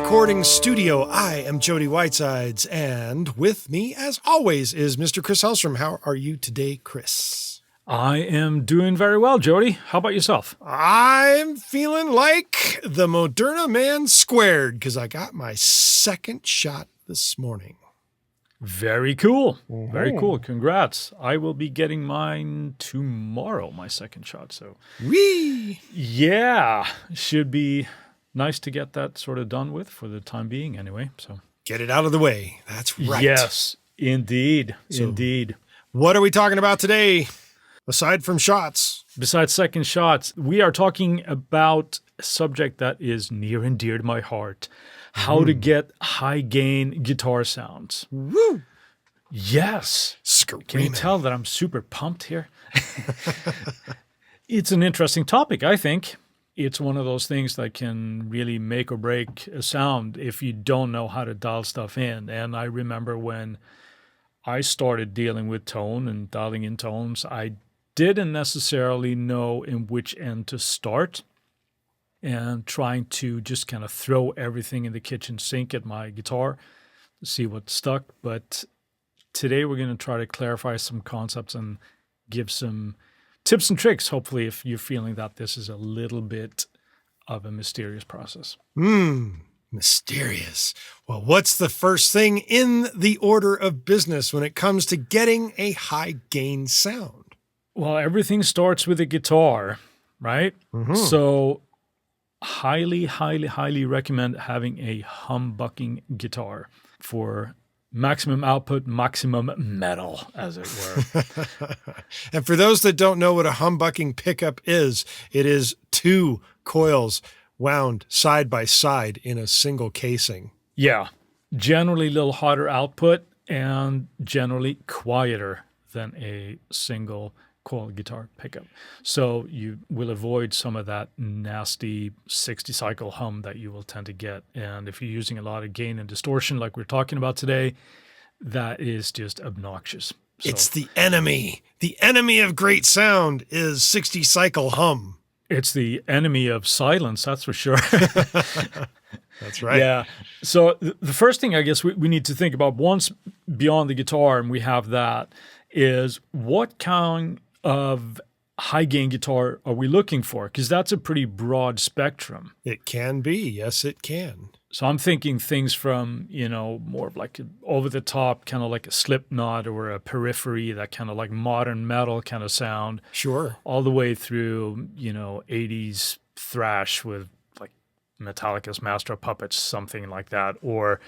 recording studio. I am Jody Whitesides, and with me, as always, is Mr. Chris Hellstrom. How are you today, Chris? I am doing very well, Jody. How about yourself? I'm feeling like the Moderna man squared because I got my second shot this morning. Very cool. Very cool. Congrats. I will be getting mine tomorrow, my second shot. So, Whee! Yeah, should be nice to get that sort of done with for the time being anyway. So Get it out of the way. That's right. Yes, indeed. So- Indeed. What are we talking about today, aside from shots? Besides second shots, we are talking about a subject that is near and dear to my heart. How to get high gain guitar sounds. Woo! Yes. Can you Screaming. tell that I'm super pumped here? It's an interesting topic, I think. It's one of those things that can really make or break a sound if you don't know how to dial stuff in. And I remember when I started dealing with tone and dialing in tones, I didn't necessarily know in which end to start, and trying to just kind of throw everything in the kitchen sink at my guitar to see what stuck. But today we're going to try to clarify some concepts and give some tips and tricks, hopefully, if you're feeling that this is a little bit of a mysterious process. Mysterious. Well, what's the first thing in the order of business when it comes to getting a high gain sound? Well, everything starts with a guitar, right? So highly recommend having a humbucking guitar for maximum output, maximum metal, as it were. And for those that don't know what a humbucking pickup is, it is two coils wound side by side in a single casing. Yeah, generally a little hotter output and generally quieter than a single coil guitar pickup. So you will avoid some of that nasty 60 cycle hum that you will tend to get. And if you're using a lot of gain and distortion like we're talking about today, that is just obnoxious. So It's the enemy. The enemy of great sound is 60 cycle hum. it's the enemy of silence, that's for sure. That's right. Yeah. So the first thing I guess we need to think about, once beyond the guitar and we have that, is what kind of high gain guitar are we looking for? Because that's a pretty broad spectrum. It can be. Yes, it can. So I'm thinking things from, more of like over the top, kind of like a Slipknot or a Periphery, that kind of like modern metal kind of sound, Sure. all the way through, 80s thrash with like Metallica's Master of Puppets, something like that, or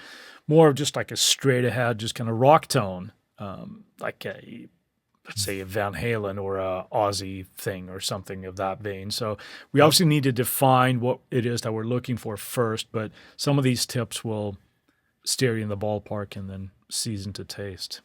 more of just like a straight ahead, just kind of rock tone, like let's say a Van Halen or a Ozzy thing or something of that vein. So we obviously need to define what it is that we're looking for first, but some of these tips will steer you in the ballpark and then season to taste.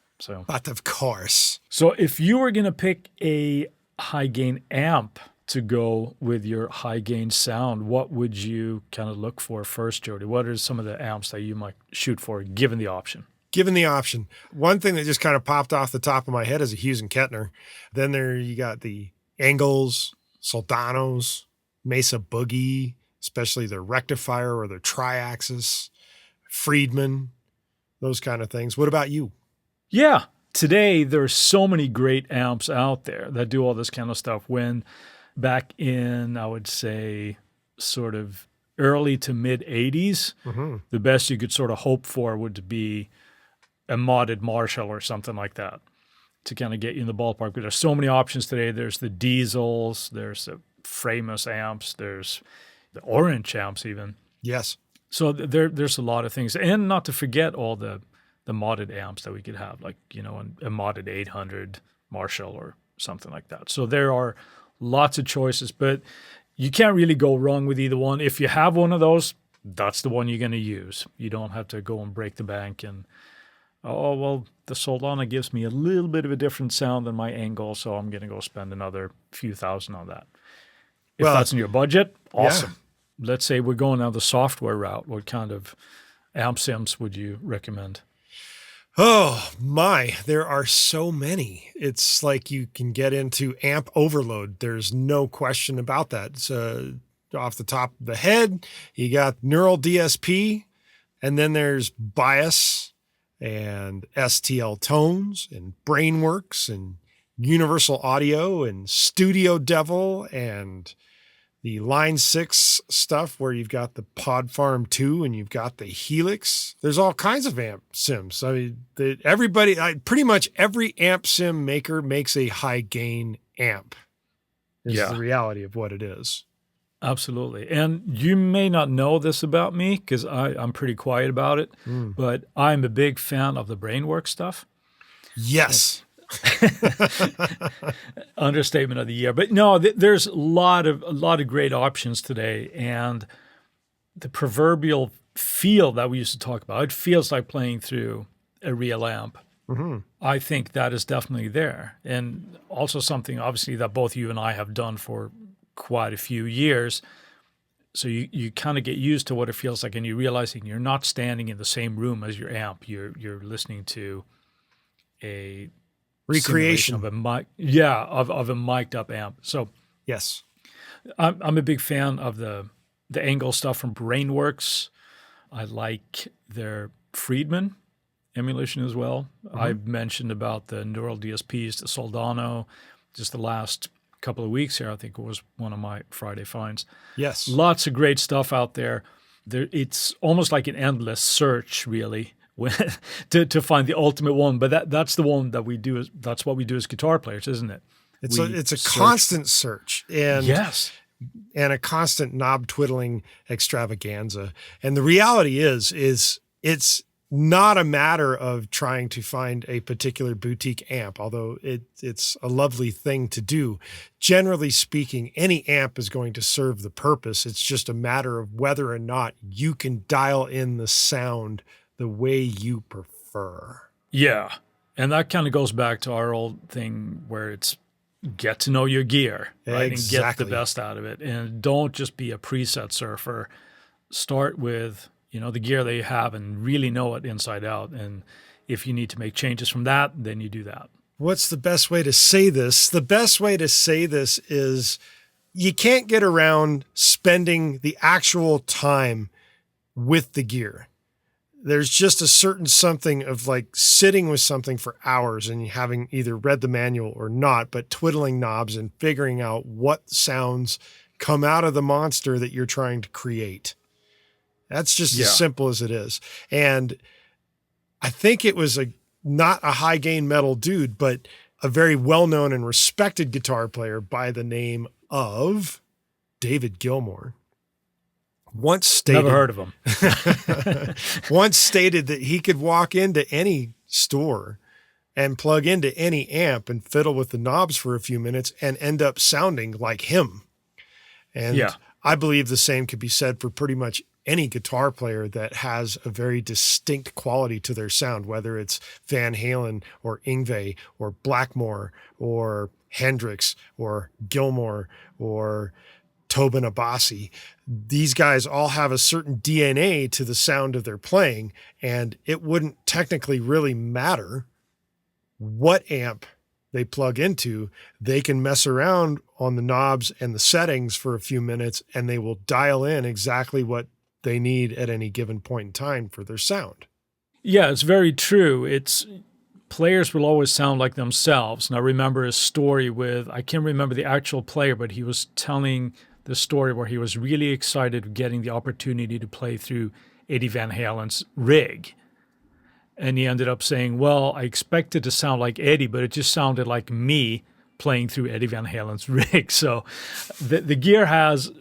But of course. So if you were going to pick a high gain amp to go with your high gain sound, what would you kind of look for first, Jody? What are some of the amps that you might shoot for given the option? Given the option, one thing that just kind of popped off the top of my head is a Hughes and Kettner. Then there you got the Engels, Soldanos, Mesa Boogie, especially their rectifier or their tri-axis, Friedman, those kind of things. What about you? Yeah. Today, there's so many great amps out there that do all this kind of stuff. When back in, I would say, sort of early to mid 80s, the best you could sort of hope for would be a modded Marshall or something like that to kind of get you in the ballpark. But there's so many options today. There's the Diesels, there's the Framus amps, there's the Orange amps even. Yes. So there's a lot of things. And not to forget all the modded amps that we could have, like, a modded 800 Marshall or something like that. So there are lots of choices, but you can't really go wrong with either one. If you have one of those, that's the one you're going to use. You don't have to go and break the bank and, oh, well, the Soldana gives me a little bit of a different sound than my Engel, so I'm going to go spend another few thousand on that. If that's in your budget, awesome. Yeah. Let's say we're going down the software route. What kind of amp sims would you recommend? Oh my, there are so many. It's like you can get into amp overload. There's no question about that. It's off the top of the head, you got Neural DSP, And then there's Bias and STL Tones and Brainworks and Universal Audio and Studio Devil and the Line 6 stuff where you've got the Pod Farm 2 and you've got the Helix. There's all kinds of amp sims. I mean, pretty much every amp sim maker makes a high gain amp. Is the reality of what it is. Absolutely. And you may not know this about me because I'm pretty quiet about it, but I'm a big fan of the Brainworks stuff. Yes. Understatement of the year. But no, there's a lot of great options today. And the proverbial feel that we used to talk about, it feels like playing through a real amp. Mm-hmm. I think that is definitely there. And also something, obviously, that both you and I have done for quite a few years. So you kind of get used to what it feels like, and you're realizing you're not standing in the same room as your amp. You're listening to a recreation of a mic, of a mic'd up amp. So yes, I'm a big fan of the angle stuff from Brainworks. I like their Friedman emulation as well. Mm-hmm. I've mentioned about the Neural DSPs, the Soldano, just the last couple of weeks here. I think it was one of my Friday finds. Yes. Lots of great stuff out there. It's almost like an endless search, really, to find the ultimate one. But that's the one that we do. That's what we do as guitar players, isn't it? It's a constant search. And yes. And a constant knob twiddling extravaganza. And the reality is it's not a matter of trying to find a particular boutique amp, although it's a lovely thing to do. Generally speaking, any amp is going to serve the purpose. It's just a matter of whether or not you can dial in the sound the way you prefer. Yeah. And that kind of goes back to our old thing where it's get to know your gear, right? Exactly. And get the best out of it. And don't just be a preset surfer. Start with the gear that you have and really know it inside out. And if you need to make changes from that, then you do that. What's the best way to say this? The best way to say this is you can't get around spending the actual time with the gear. There's just a certain something of like sitting with something for hours and having either read the manual or not, but twiddling knobs and figuring out what sounds come out of the monster that you're trying to create. That's just as simple as it is. And I think it was not a high gain metal dude, but a very well-known and respected guitar player by the name of David Gilmour. Once stated, never heard of him. Once stated that he could walk into any store and plug into any amp and fiddle with the knobs for a few minutes and end up sounding like him. And I believe the same could be said for pretty much any guitar player that has a very distinct quality to their sound, whether it's Van Halen or Yngwie or Blackmore or Hendrix or Gilmour or Tobin Abasi. These guys all have a certain DNA to the sound of their playing, and it wouldn't technically really matter what amp they plug into. They can mess around on the knobs and the settings for a few minutes, and they will dial in exactly what they need at any given point in time for their sound. Yeah, it's very true. Players will always sound like themselves. And I remember a story I can't remember the actual player, but he was telling the story where he was really excited getting the opportunity to play through Eddie Van Halen's rig. And he ended up saying, well, I expected to sound like Eddie, but it just sounded like me playing through Eddie Van Halen's rig. So the gear has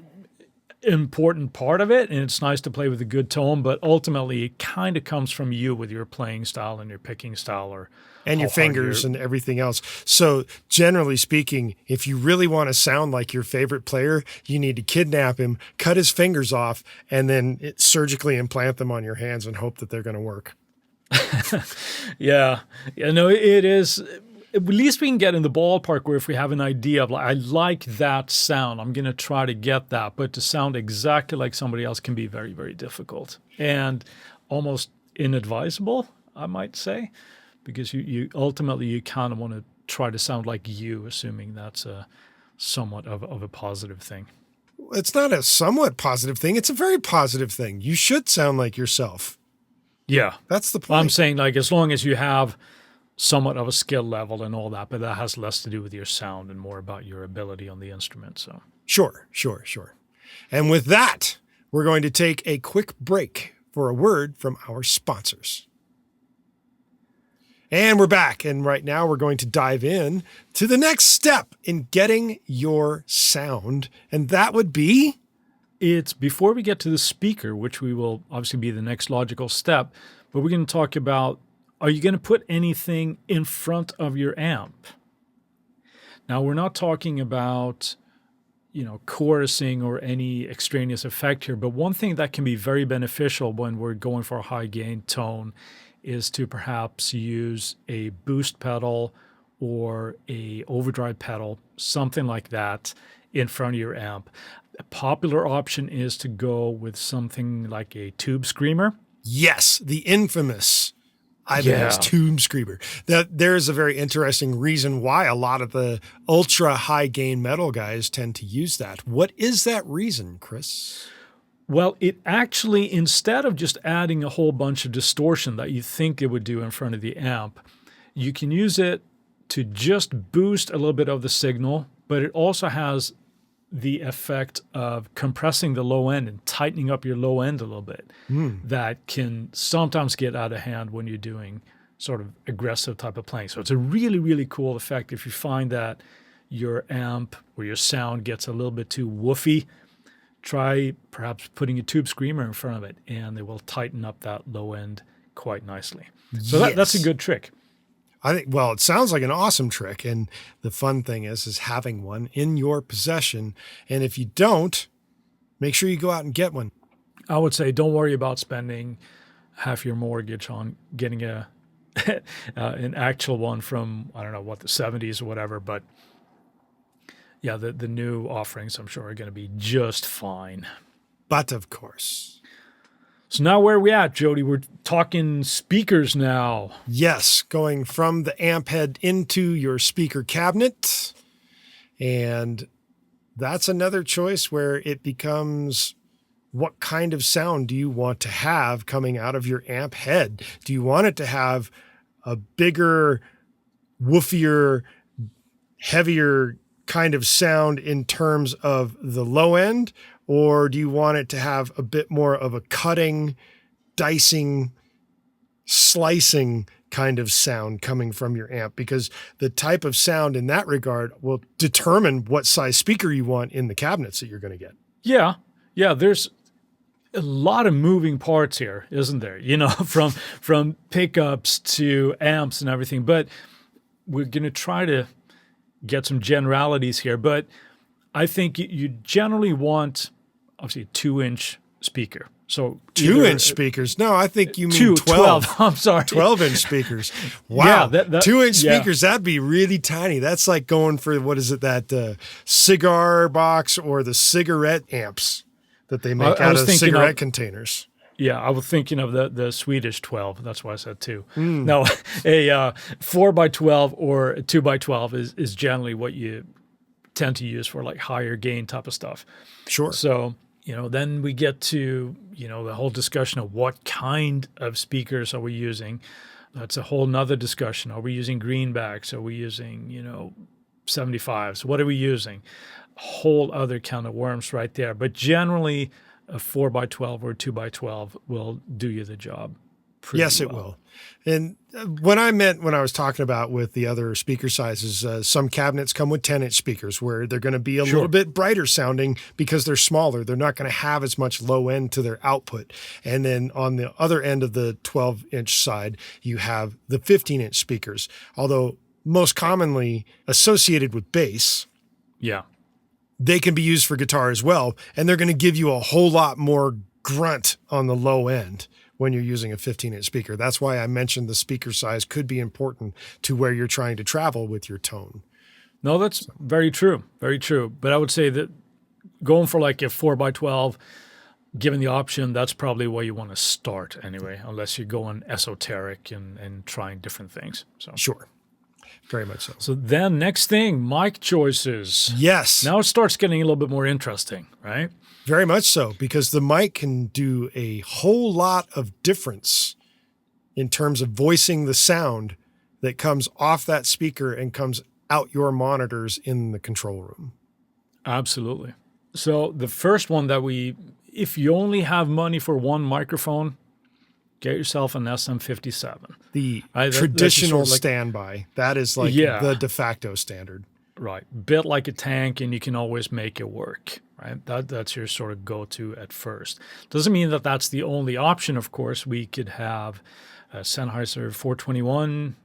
important part of it, and it's nice to play with a good tone, but ultimately it kind of comes from you with your playing style and your picking style and your fingers and everything else. So generally speaking, if you really want to sound like your favorite player, you need to kidnap him, cut his fingers off, and then surgically implant them on your hands and hope that they're going to work. No, it is. At least we can get in the ballpark where if we have an idea of I like that sound, I'm going to try to get that. But to sound exactly like somebody else can be very, very difficult and almost inadvisable, I might say, because you ultimately you kind of want to try to sound like you, assuming that's a somewhat of a positive thing. It's not a somewhat positive thing. It's a very positive thing. You should sound like yourself. Yeah. That's the I'm point. saying, like, as long as you have somewhat of a skill level and all that, but that has less to do with your sound and more about your ability on the instrument. So Sure. And with that, we're going to take a quick break for a word from our sponsors. And we're back. And right now we're going to dive in to the next step in getting your sound. And that would be? it's before we get to the speaker, which we will obviously be the next logical step, but we're going to talk about, are you going to put anything in front of your amp? Now, we're not talking about, chorusing or any extraneous effect here, but one thing that can be very beneficial when we're going for a high gain tone is to perhaps use a boost pedal or a overdrive pedal, something like that, in front of your amp. A popular option is to go with something like a tube screamer. Yes, the infamous Ibanez Tube Screamer. There's a very interesting reason why a lot of the ultra high gain metal guys tend to use that. What is that reason, Chris? Well, it actually, instead of just adding a whole bunch of distortion that you think it would do in front of the amp, you can use it to just boost a little bit of the signal, but it also has the effect of compressing the low end and tightening up your low end a little bit. That can sometimes get out of hand when you're doing sort of aggressive type of playing. So it's a really, really cool effect. If you find that your amp or your sound gets a little bit too woofy, try perhaps putting a tube screamer in front of it, and it will tighten up that low end quite nicely. So that's a good trick. I think, well, it sounds like an awesome trick. And the fun thing is having one in your possession. And if you don't, make sure you go out and get one. I would say don't worry about spending half your mortgage on getting a an actual one from, I don't know, the 70s or whatever. But yeah, the new offerings, I'm sure, are going to be just fine. But of course. So now where are we at, Jody? We're talking speakers now. Yes, going from the amp head into your speaker cabinet. And that's another choice where it becomes, what kind of sound do you want to have coming out of your amp head? Do you want it to have a bigger, woofier, heavier kind of sound in terms of the low end? Or do you want it to have a bit more of a cutting, dicing, slicing kind of sound coming from your amp? Because the type of sound in that regard will determine what size speaker you want in the cabinets that you're going to get. Yeah. There's a lot of moving parts here, isn't there? From pickups to amps and everything. But we're going to try to get some generalities here. But I think you generally want, obviously, a 2-inch speaker. So 2-inch speakers? No, I think you mean 12. I'm sorry. 12-inch speakers. Wow. Yeah, 2-inch speakers, that'd be really tiny. That's like going for, that cigar box or the cigarette amps that they make out of cigarette containers. Yeah, I was thinking of the Swedish 12. That's why I said 2. No, a 4x12 or a 2x12 is generally what you tend to use for like higher gain type of stuff. Sure. So, then we get to, the whole discussion of what kind of speakers are we using. That's a whole nother discussion. Are we using greenbacks? Are we using, 75s? What are we using? A whole other can of worms right there. But generally, a 4x12 or a 2x12 will do you the job. Yes, it will. And when I was talking about with the other speaker sizes, some cabinets come with 10-inch speakers where they're going to be a little bit brighter sounding because they're smaller. They're not going to have as much low end to their output. And then on the other end of the 12-inch side, you have the 15-inch speakers, although most commonly associated with bass. Yeah. They can be used for guitar as well, and they're going to give you a whole lot more grunt on the low end when you're using a 15-inch speaker. That's why I mentioned the speaker size could be important to where you're trying to travel with your tone. No, that's very true. Very true. But I would say that going for like a 4x12, given the option, that's probably where you want to start anyway, unless you're going esoteric and trying different things. So sure. Very much so. So then next thing, mic choices. Yes. Now it starts getting a little bit more interesting, right? Very much so, because the mic can do a whole lot of difference in terms of voicing the sound that comes off that speaker and comes out your monitors in the control room. Absolutely. So the first one if you only have money for one microphone, get yourself an SM57. The That's traditional sort of like, standby. That is like the de facto standard. Right. Built like a tank, and you can always make it work, right? That's your sort of go-to at first. Doesn't mean that that's the only option, of course. We could have a Sennheiser 421,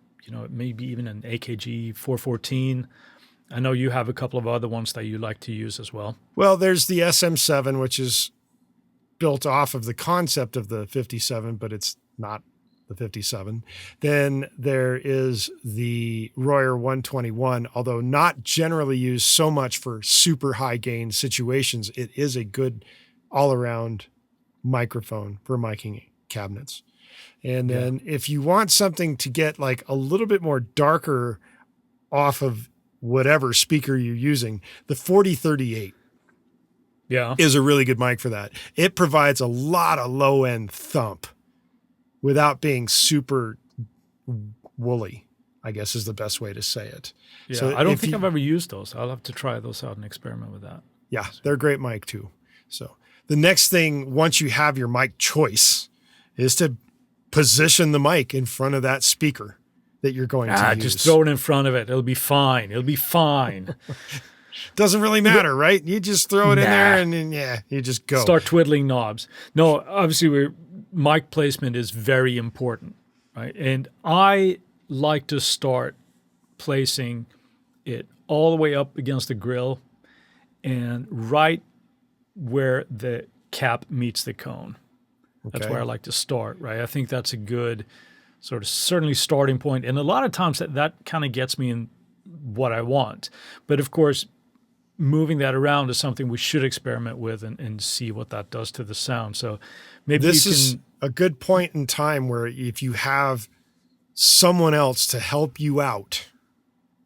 maybe even an AKG 414. I know you have a couple of other ones that you like to use as well. Well, there's the SM7, which is built off of the concept of the 57, but it's not the 57. Then there is the Royer 121, although not generally used so much for super high gain situations. It is a good all-around microphone for miking cabinets. And then if you want something to get like a little bit more darker off of whatever speaker you're using, the 4038 is a really good mic for that. It provides a lot of low-end thump without being super woolly, I guess is the best way to say it. Yeah, so I don't think I've ever used those. I'll have to try those out and experiment with that. Yeah, they're a great mic too. So the next thing, once you have your mic choice, is to position the mic in front of that speaker that you're going to use. Just throw it in front of it. It'll be fine. It'll be fine. Doesn't really matter, right? You just throw it in there and then, you just go. Start twiddling knobs. No, obviously mic placement is very important, right? And I like to start placing it all the way up against the grill and right where the cap meets the cone. That's where I like to start, right? I think that's a good sort of certainly starting point. And a lot of times that kind of gets me in what I want. But of course, moving that around is something we should experiment with and see what that does to the sound. So maybe this is a good point in time where if you have someone else to help you out,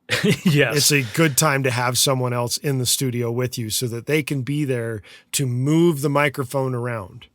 it's a good time to have someone else in the studio with you so that they can be there to move the microphone around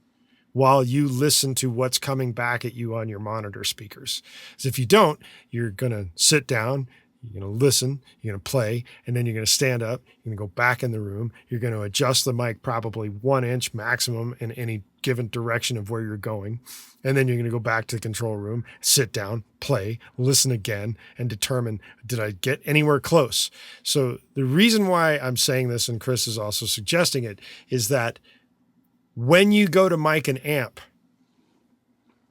while you listen to what's coming back at you on your monitor speakers. Because if you don't, you're going to sit down, you're going to listen, you're going to play, and then you're going to stand up, you're going to go back in the room, you're going to adjust the mic probably 1 inch maximum in any given direction of where you're going, and then you're going to go back to the control room, sit down, play, listen again, and determine, did I get anywhere close? So the reason why I'm saying this, and Chris is also suggesting it, is that when you go to mic and amp,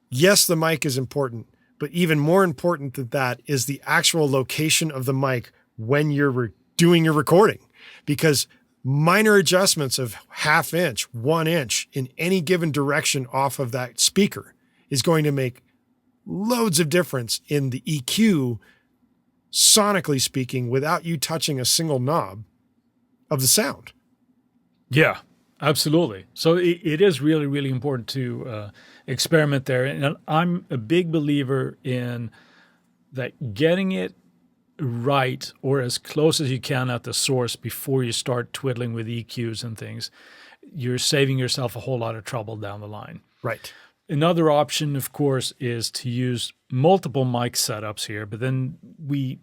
yes, the mic is important, but even more important than that is the actual location of the mic when you're doing your recording, because minor adjustments of 1/2 inch, 1 inch in any given direction off of that speaker is going to make loads of difference in the EQ, sonically speaking, without you touching a single knob of the sound. Yeah, absolutely. So it is really, really important to experiment there. And I'm a big believer in that getting it right or as close as you can at the source before you start twiddling with EQs and things, you're saving yourself a whole lot of trouble down the line. Right. Another option, of course, is to use multiple mic setups here, but then we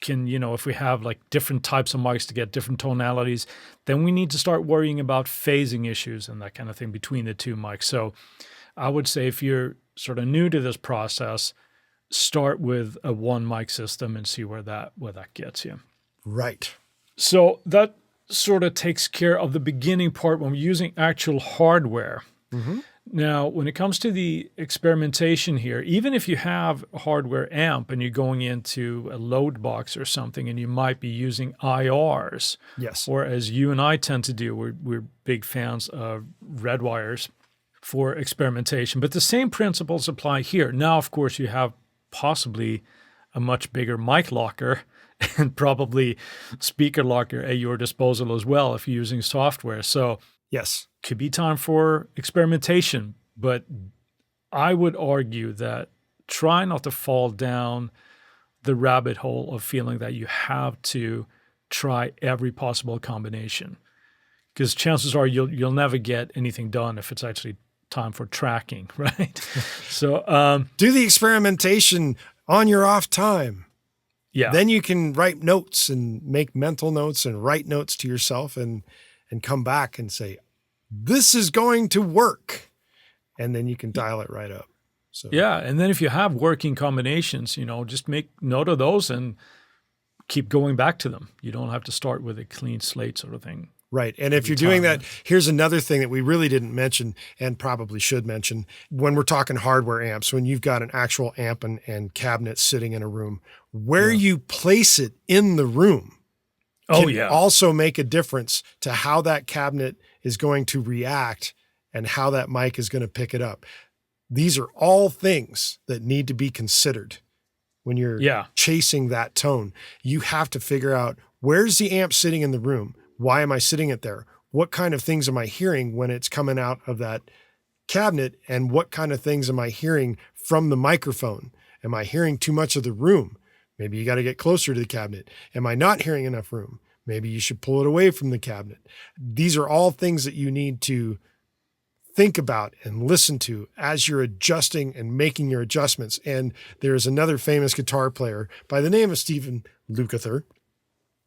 can, if we have like different types of mics to get different tonalities, then we need to start worrying about phasing issues and that kind of thing between the two mics. So I would say if you're sort of new to this process, start with a one mic system and see where that gets you. Right. So that sort of takes care of the beginning part when we're using actual hardware. Mm-hmm. Now, when it comes to the experimentation here, even if you have a hardware amp and you're going into a load box or something and you might be using IRs, yes, or as you and I tend to do, we're big fans of red wires for experimentation. But the same principles apply here. Now, of course, you have possibly a much bigger mic locker and probably speaker locker at your disposal as well if you're using software. So yes, could be time for experimentation, but I would argue that try not to fall down the rabbit hole of feeling that you have to try every possible combination, because chances are you'll never get anything done if it's actually time for tracking, right? So do the experimentation on your off time. yeah. Then you can write notes and make mental notes and write notes to yourself and come back and say, this is going to work. And then you can dial it right up. So Yeah, and then if you have working combinations, just make note of those and keep going back to them. You don't have to start with a clean slate sort of thing. Right. And if you're doing that, here's another thing that we really didn't mention and probably should mention when we're talking hardware amps, when you've got an actual amp and cabinet sitting in a room, where you place it in the room can also make a difference to how that cabinet is going to react and how that mic is going to pick it up. These are all things that need to be considered when you're chasing that tone. You have to figure out, where's the amp sitting in the room? Why am I sitting it there? What kind of things am I hearing when it's coming out of that cabinet? And what kind of things am I hearing from the microphone? Am I hearing too much of the room? Maybe you got to get closer to the cabinet. Am I not hearing enough room? Maybe you should pull it away from the cabinet. These are all things that you need to think about and listen to as you're adjusting and making your adjustments. And there's another famous guitar player by the name of Stephen Lukather,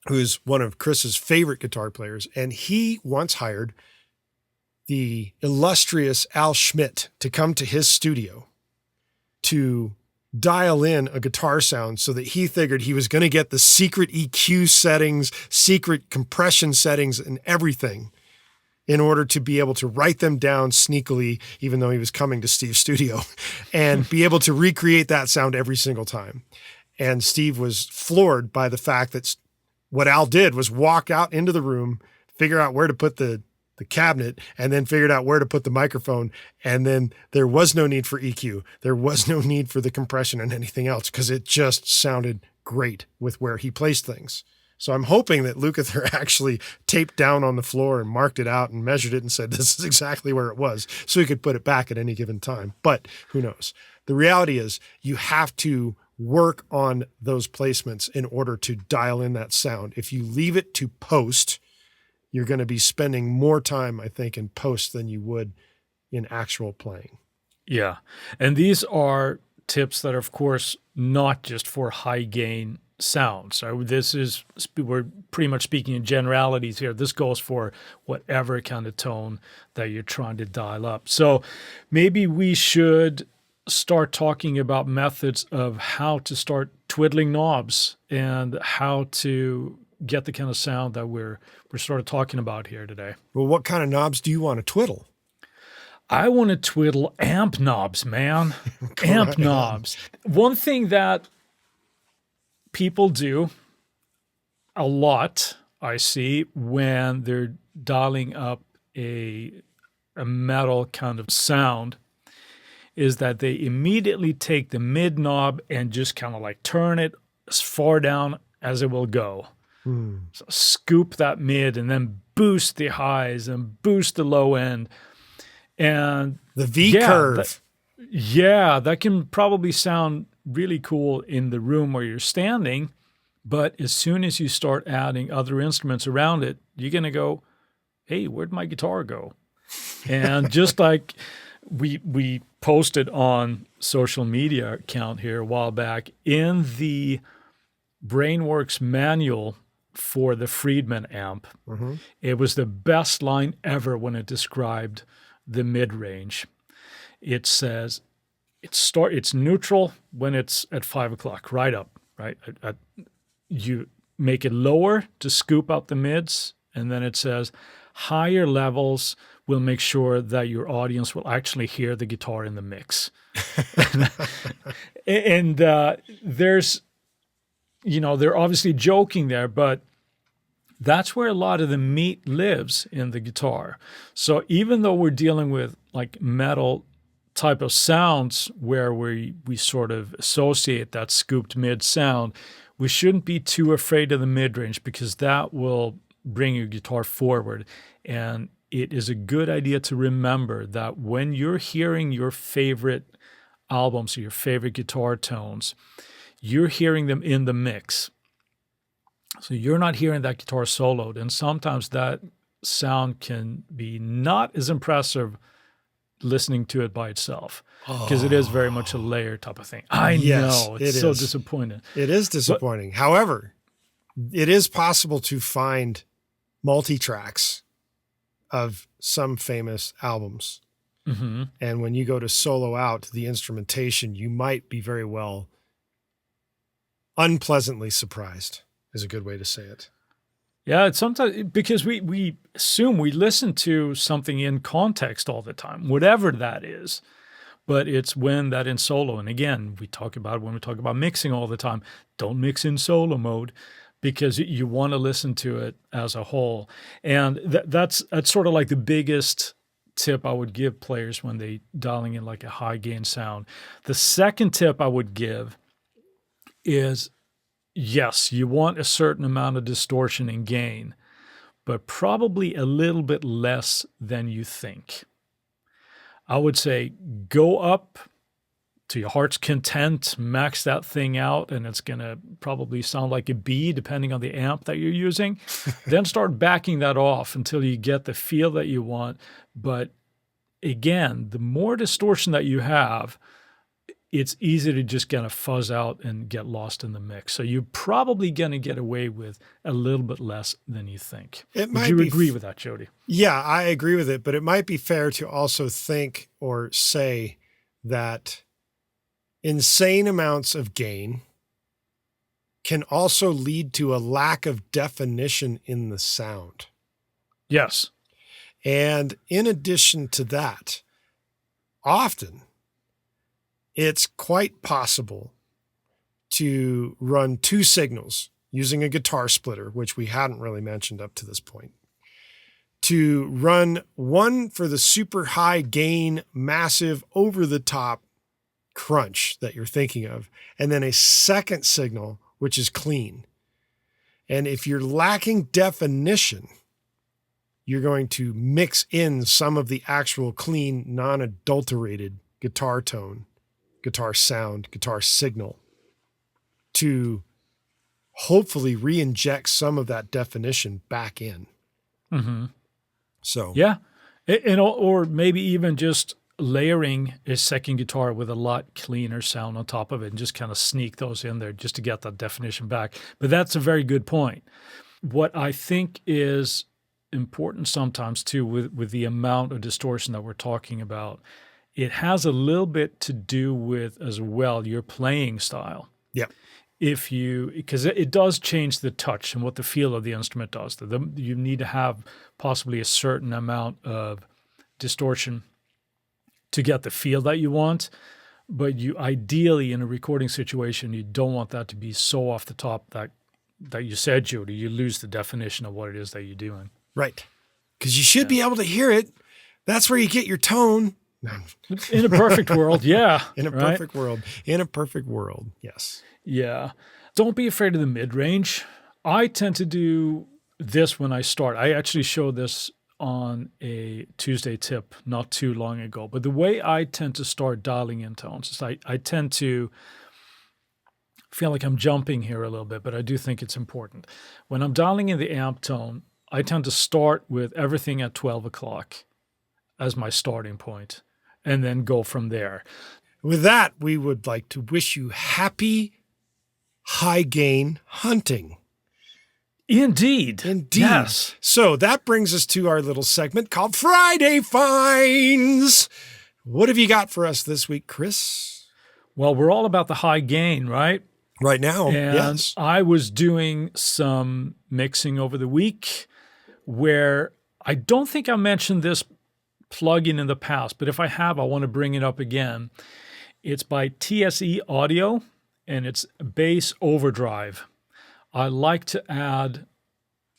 who's one of Chris's favorite guitar players. And he once hired the illustrious Al Schmidt to come to his studio to dial in a guitar sound so that he figured he was going to get the secret EQ settings, secret compression settings, and everything in order to be able to write them down sneakily, even though he was coming to Steve's studio, and be able to recreate that sound every single time. And Steve was floored by the fact that what Al did was walk out into the room, figure out where to put the cabinet, and then figured out where to put the microphone. And then there was no need for EQ. There was no need for the compression and anything else, because it just sounded great with where he placed things. So I'm hoping that Lukather actually taped down on the floor and marked it out and measured it and said, this is exactly where it was, so he could put it back at any given time. But who knows? The reality is you have to work on those placements in order to dial in that sound. If you leave it to post, you're going to be spending more time, I think, in post than you would in actual playing. Yeah. And these are tips that are, of course, not just for high gain sounds. So we're pretty much speaking in generalities here. This goes for whatever kind of tone that you're trying to dial up. So maybe we should start talking about methods of how to start twiddling knobs and how to get the kind of sound that we're sort of talking about here today. Well, what kind of knobs do you want to twiddle? I want to twiddle amp knobs, man. Amp knobs. One thing that people do a lot, I see, when they're dialing up a metal kind of sound, is that they immediately take the mid knob and just kind of like turn it as far down as it will go. So scoop that mid and then boost the highs and boost the low end. And the V curve. That can probably sound really cool in the room where you're standing, but as soon as you start adding other instruments around it, you're going to go, hey, where'd my guitar go? And just like we posted on social media account here a while back, in the Brainworks manual for the Friedman amp, it was the best line ever when it described the mid-range. It says it's neutral when it's at 5 o'clock, right up, right? You make it lower to scoop out the mids, and then it says higher levels will make sure that your audience will actually hear the guitar in the mix. And there's, they're obviously joking there, but that's where a lot of the meat lives in the guitar. So even though we're dealing with like metal type of sounds where we sort of associate that scooped mid sound, we shouldn't be too afraid of the mid-range, because that will bring your guitar forward. And it is a good idea to remember that when you're hearing your favorite albums or your favorite guitar tones, you're hearing them in the mix. So you're not hearing that guitar soloed, and sometimes that sound can be not as impressive listening to it by itself, because it is very much a layer type of thing. I Yes, know, it's it so is. disappointing. It is disappointing. However, it is possible to find multi-tracks of some famous albums. Mm-hmm. And when you go to solo out the instrumentation, you might be very well unpleasantly surprised, is a good way to say it. Yeah, it's sometimes because we assume we listen to something in context all the time, whatever that is. But it's when that in solo, and again, we talk about when we talk about mixing all the time, don't mix in solo mode because you want to listen to it as a whole. And that's sort of like the biggest tip I would give players when they dialing in like a high gain sound. The second tip I would give is, yes, you want a certain amount of distortion and gain, but probably a little bit less than you think. I would say go up to your heart's content, max that thing out, and it's going to probably sound like a B depending on the amp that you're using. Then start backing that off until you get the feel that you want. But again, the more distortion that you have, it's easy to just kind of fuzz out and get lost in the mix. So you're probably going to get away with a little bit less than you think. Would you agree with that, Jody? Yeah, I agree with it, but it might be fair to also think or say that insane amounts of gain can also lead to a lack of definition in the sound. Yes. And in addition to that, often it's quite possible to run two signals using a guitar splitter, which we hadn't really mentioned up to this point, to run one for the super high gain, massive, over-the-top crunch that you're thinking of, and then a second signal, which is clean. And if you're lacking definition, you're going to mix in some of the actual clean, non-adulterated guitar tone, guitar sound, guitar signal to hopefully re-inject some of that definition back in. Mm-hmm. So, yeah. And, or maybe even just layering a second guitar with a lot cleaner sound on top of it and just kind of sneak those in there just to get that definition back. But that's a very good point. What I think is important sometimes too with the amount of distortion that we're talking about, it has a little bit to do with as well your playing style. Yeah. Because it does change the touch and what the feel of the instrument does. You need to have possibly a certain amount of distortion to get the feel that you want. But you ideally in a recording situation, you don't want that to be so off the top that you said, Jody, you lose the definition of what it is that you're doing. Right. Because you should be able to hear it. That's where you get your tone. In a perfect world, yeah. In a perfect world. In a perfect world, yes. Yeah. Don't be afraid of the mid-range. I tend to do this when I start. I actually showed this on a Tuesday tip not too long ago. But the way I tend to start dialing in tones is I tend to feel like I'm jumping here a little bit, but I do think it's important. When I'm dialing in the amp tone, I tend to start with everything at 12 o'clock as my starting point and then go from there. With that, we would like to wish you happy high gain hunting. Indeed. Yes. So that brings us to our little segment called Friday Finds. What have you got for us this week, Chris? Well, we're all about the high gain, right? Right now, and yes. I was doing some mixing over the week where I don't think I mentioned this plugin in the past, but if I have, I want to bring it up again. It's by TSE Audio, and it's bass overdrive. I like to add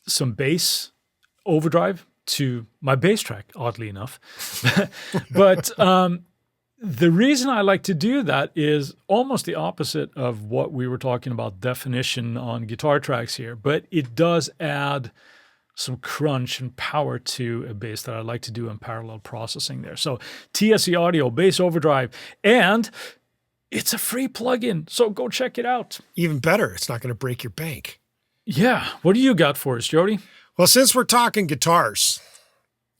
some bass overdrive to my bass track, oddly enough. But the reason I like to do that is almost the opposite of what we were talking about definition on guitar tracks here, but it does add some crunch and power to a bass that I like to do in parallel processing there. So TSE Audio, bass overdrive, and it's a free plugin, so go check it out. Even better, it's not going to break your bank. Yeah. What do you got for us, Jody? Well, since we're talking guitars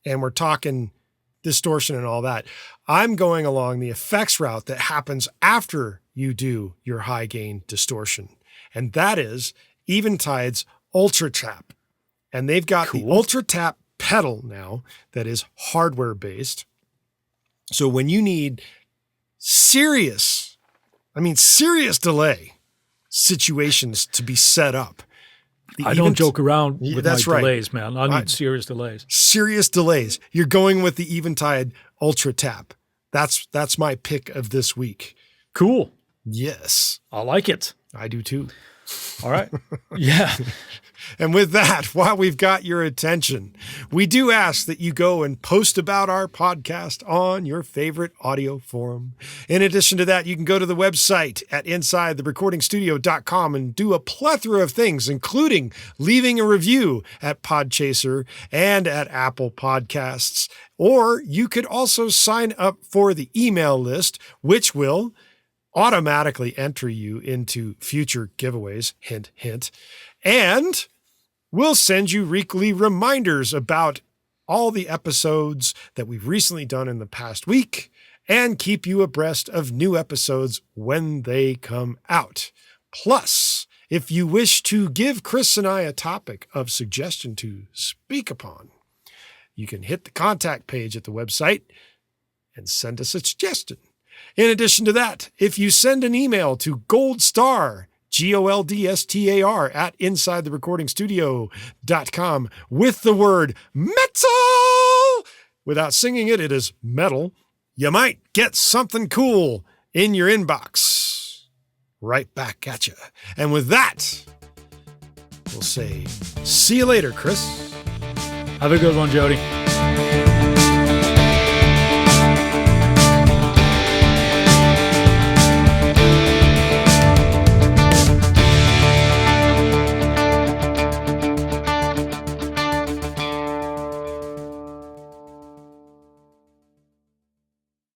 and we're talking distortion and all that. I'm going along the effects route that happens after you do your high gain distortion. And that is Eventide's Ultra Tap. And they've got the Ultra Tap pedal now that is hardware based. So when you need serious delay situations to be set up. I don't joke around with that's my right. delays, man. I need serious delays. Serious delays. You're going with the Eventide Ultra Tap. That's my pick of this week. Cool. Yes. I like it. I do too. All right. Yeah. And with that, while we've got your attention, we do ask that you go and post about our podcast on your favorite audio forum. In addition to that, you can go to the website at insidetherecordingstudio.com and do a plethora of things, including leaving a review at Podchaser and at Apple Podcasts. Or you could also sign up for the email list, which will automatically enter you into future giveaways. Hint, hint. And we'll send you weekly reminders about all the episodes that we've recently done in the past week and keep you abreast of new episodes when they come out. Plus, if you wish to give Chris and I a topic of suggestion to speak upon, you can hit the contact page at the website and send us a suggestion. In addition to that, if you send an email to goldstar, GOLDSTAR at InsideTheRecordingStudio.com with the word metal, without singing it, it is metal, you might get something cool in your inbox. Right back at you. And with that, we'll say, see you later, Chris. Have a good one, Jody.